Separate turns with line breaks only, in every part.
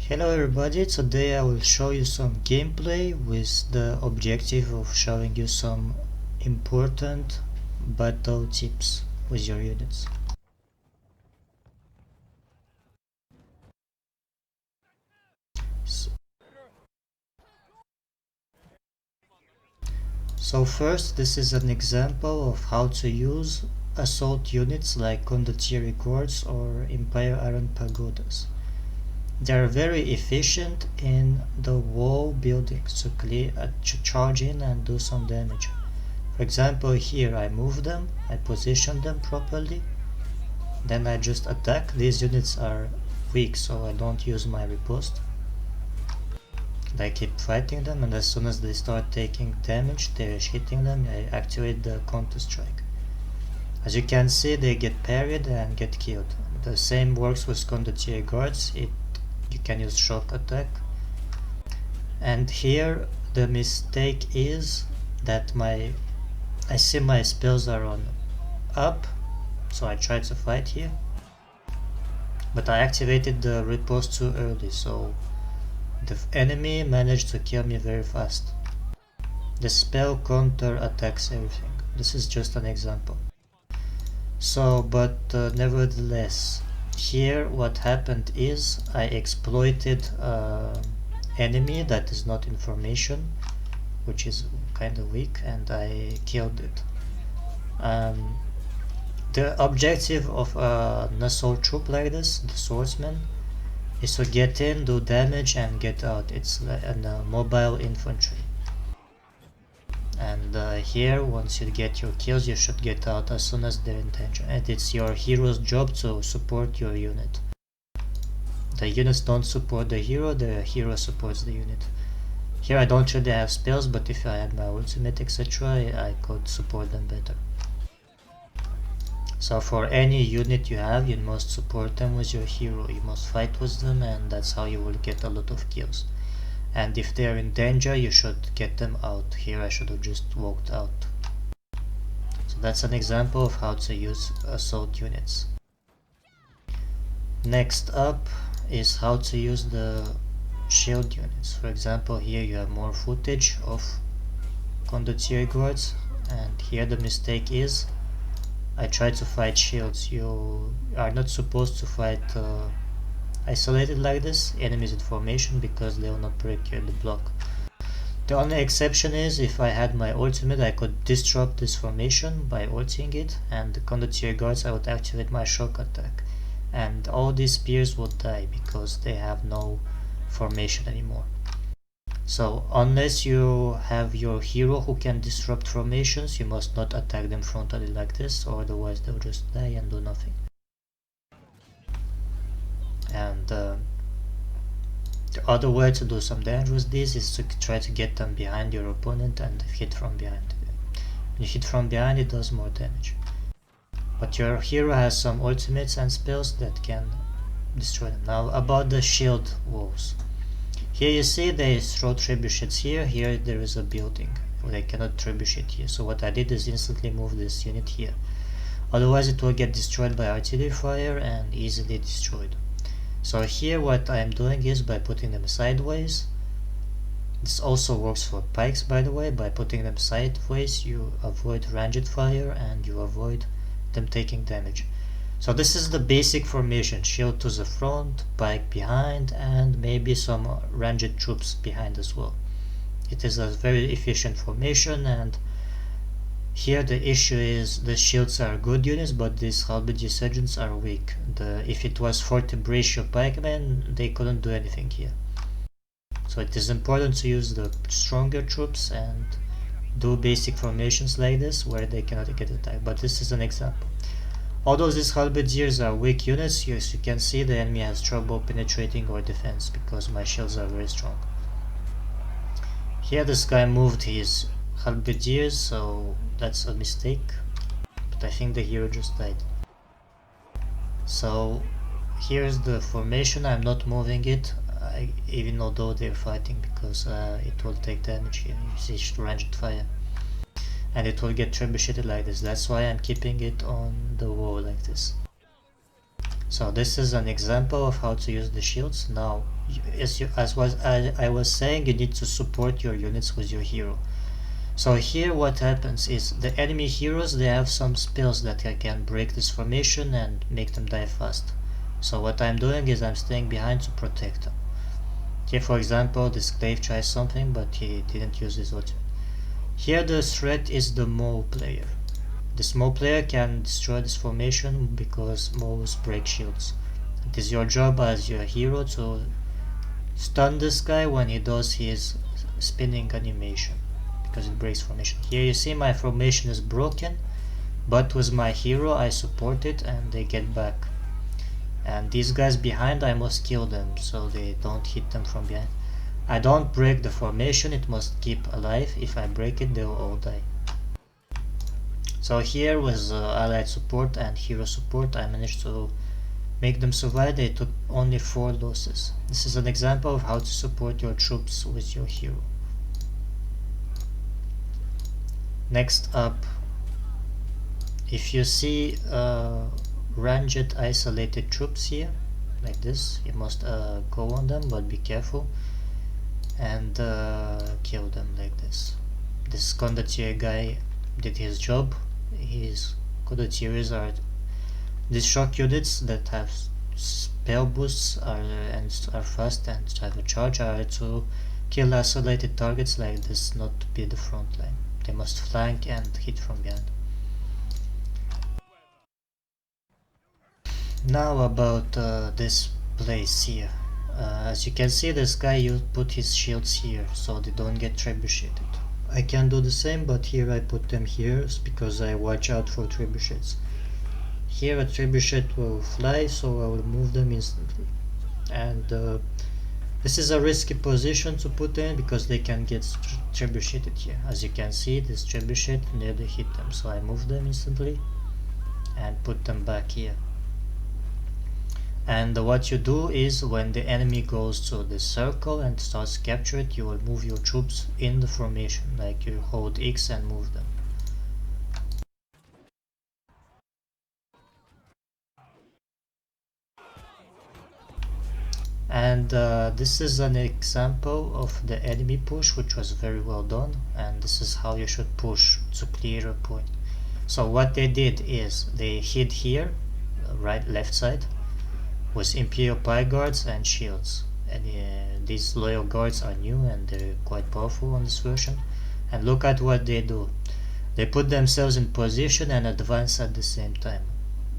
Hello everybody, today I will show you some gameplay with the objective of showing you some important battle tips with your units. So first, this is an example of how to use assault units like condottieri guards or Empire Iron Pagodas. They are very efficient in the wall building to charge in and do some damage. For example, here I move them, I position them properly, then I just attack. These units are weak, so I don't use my riposte. I keep fighting them, and as soon as they start taking damage, they're hitting them, I activate the counter strike. As you can see, they get parried and get killed. The same works with condottieri guards. You can use shock attack. And here the mistake is that I see my spells are on up, so I try to fight here, but I activated the riposte too early, so the enemy managed to kill me very fast. The spell counter attacks everything. This is just an example. But nevertheless, here what happened is I exploited enemy that is not in formation, which is kind of weak, and I killed it. The objective of an assault troop like this, the swordsman, is to get in, do damage, and get out. It's like a mobile infantry. And here, once you get your kills, you should get out as soon as they're in danger. And it's your hero's job to support your unit. The units don't support the hero supports the unit. Here I don't really have spells, but if I had my ultimate, etc., I could support them better. So for any unit you have, you must support them with your hero. You must fight with them, and that's how you will get a lot of kills. And if they are in danger, you should get them out. Here I should have just walked out. So that's an example of how to use assault units. Next up is how to use the shield units. For example, here you have more footage of condottieri guards, and here the mistake is I try to fight shields. You are not supposed to fight isolated like this, enemies in formation, because they will not break the block. The only exception is if I had my ultimate, I could disrupt this formation by ulting it, and the condottieri guards, I would activate my shock attack, and all these spears would die because they have no formation anymore. So unless you have your hero who can disrupt formations, you must not attack them frontally like this, or otherwise they'll just die and do nothing. And the other way to do some damage with these is to try to get them behind your opponent and hit from behind. When you hit from behind, it does more damage. But your hero has some ultimates and spells that can destroy them. Now about the shield walls. Here you see they throw trebuchets here. Here there is a building. They cannot trebuchet here. So what I did is instantly move this unit here. Otherwise it will get destroyed by artillery fire and easily destroyed. So here what I am doing is by putting them sideways. This also works for pikes, by the way. By putting them sideways you avoid ranged fire and you avoid them taking damage. So this is the basic formation: shield to the front, pike behind, and maybe some ranged troops behind as well. It is a very efficient formation, and here the issue is the shields are good units, but these halberdier sergeants are weak. If it was 40 ratio pikemen, they couldn't do anything here. So it is important to use the stronger troops and do basic formations like this where they cannot get attacked, but this is an example. Although these halberdiers are weak units, as you can see, the enemy has trouble penetrating our defense because my shields are very strong. Here this guy moved his halberdiers, so that's a mistake, but I think the hero just died. So here's the formation. I'm not moving it, even although they're fighting, because it will take damage here. You see ranged fire. And it will get trebucheted like this. That's why I'm keeping it on the wall like this. So this is an example of how to use the shields. Now, I was saying, you need to support your units with your hero. So here what happens is the enemy heroes, they have some spells that can break this formation and make them die fast. So what I'm doing is I'm staying behind to protect them. Here for example this Glaive tries something, but he didn't use his ultimate. Here the threat is the Maul player. This Maul player can destroy this formation because Mauls break shields. It is your job as your hero to stun this guy when he does his spinning animation, because it breaks formation. Here you see my formation is broken, but with my hero I support it and they get back. And these guys behind, I must kill them so they don't hit them from behind. I don't break the formation, it must keep alive. If I break it, they'll all die. So here with allied support and hero support, I managed to make them survive. They took only 4 losses. This is an example of how to support your troops with your hero. Next up, if you see ranged isolated troops here, like this, you must go on them, but be careful, and kill them like this. This condottiere guy did his job. His condottières are these shock units that have spell boosts and are fast and have a charge, are to kill isolated targets like this, not to be the front line. They must flank and hit from behind. Now about this place here. As you can see, this guy put his shields here so they don't get trebucheted. I can do the same, but here I put them here because I watch out for trebuchets. Here a trebuchet will fly, so I will move them instantly. And this is a risky position to put in because they can get trebucheted here. As you can see, this trebuchet nearly hit them, so I move them instantly and put them back here. And what you do is when the enemy goes to the circle and starts to capture it, you will move your troops in the formation, like you hold X and move them. And this is an example of the enemy push, which was very well done, and this is how you should push to clear a point. So what they did is they hid here, left side, with Imperial Pie Guards and shields. And these loyal guards are new and they're quite powerful on this version. And look at what they do. They put themselves in position and advance at the same time.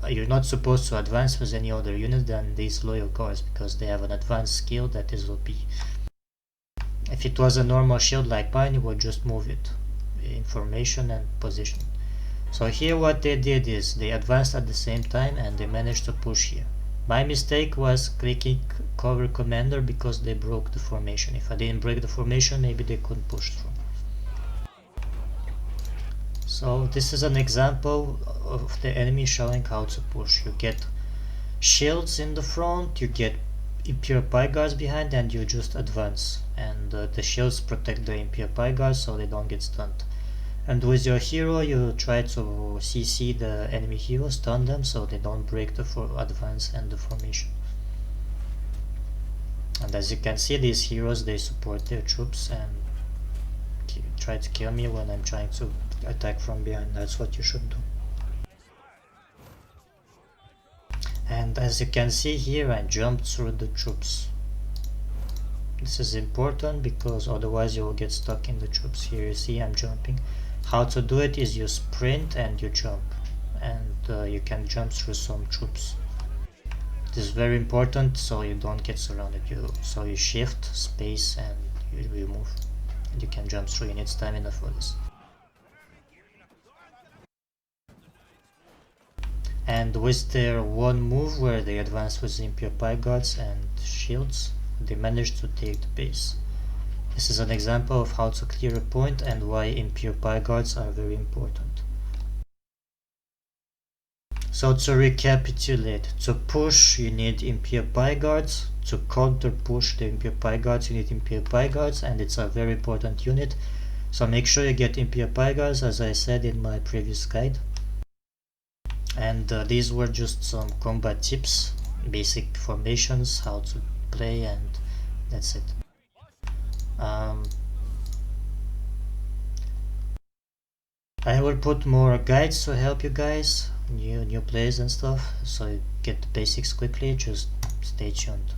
You're not supposed to advance with any other unit than these loyal guards because they have an advanced skill that is OP. If it was a normal shield like mine, you would just move it in formation and position. So here what they did is they advanced at the same time and they managed to push here. My mistake was clicking cover commander because they broke the formation. If I didn't break the formation, maybe they couldn't push through. So this is an example of the enemy showing how to push. You get shields in the front, you get Imperial Pie Guards behind, and you just advance. And the shields protect the Imperial Pie Guards so they don't get stunned. And with your hero, you try to CC the enemy hero, stun them so they don't break the advance and the formation. And as you can see, these heroes, they support their troops and try to kill me when I'm trying to attack from behind. That's what you should do. And as you can see here, I jumped through the troops. This is important because otherwise you will get stuck in the troops. Here you see I'm jumping. How to do it is you sprint and you jump, and you can jump through some troops. This is very important so you don't get surrounded. So you shift, space, and you move. And you can jump through. You need stamina for this. And with their one move where they advance with Imperial Pie Guards and shields, they managed to take the base. This is an example of how to clear a point and why Imperial Pie Guards are very important. So to recapitulate, to push you need Imperial Pie Guards, to counter push the Imperial Pie Guards you need Imperial Pie Guards, and it's a very important unit. So make sure you get Imperial Pie Guards, as I said in my previous guide. And these were just some combat tips basic formations, how to play, and that's it. I will put more guides to help you guys, new plays and stuff, so you get the basics quickly. Just stay tuned.